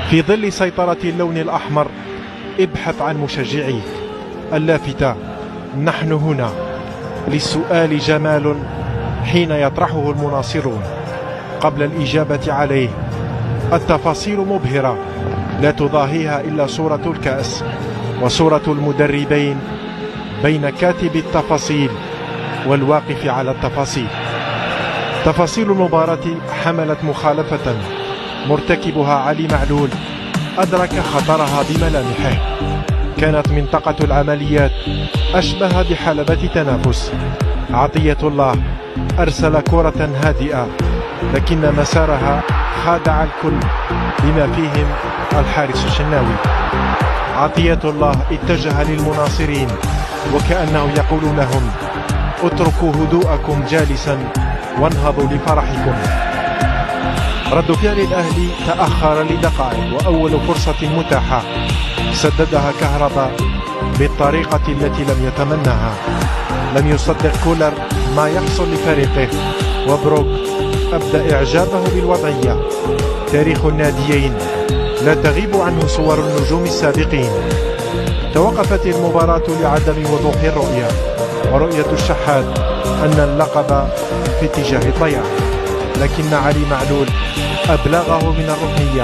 في ظل سيطرة اللون الأحمر ابحث عن مشجعيك. اللافتة: نحن هنا. للسؤال جمال حين يطرحه المناصرون قبل الإجابة عليه. التفاصيل مبهرة لا تضاهيها إلا صورة الكأس وصورة المدربين بين كاتب التفاصيل والواقف على التفاصيل. تفاصيل المباراة حملت مخالفة مرتكبها علي معلول أدرك خطرها بملامحه. كانت منطقة العمليات أشبه بحلبة تنافس. عطية الله أرسل كرة هادئة لكن مسارها خادع الكل بما فيهم الحارس الشناوي. عطية الله اتجه للمناصرين وكأنه يقول لهم: اتركوا هدوءكم جالسا وانهضوا لفرحكم. رد فعل الأهلي تأخر لدقائق، وأول فرصة متاحة سددها كهرباء بالطريقة التي لم يتمناها. لم يصدق كولر ما يحصل لفريقه، وبروك أبدأ إعجابه بالوضعية. تاريخ الناديين لا تغيب عنه صور النجوم السابقين. توقفت المباراة لعدم وضوح الرؤية، ورؤية الشحات أن اللقب في اتجاه الضياع، لكن علي معلول أبلغه من الركنية.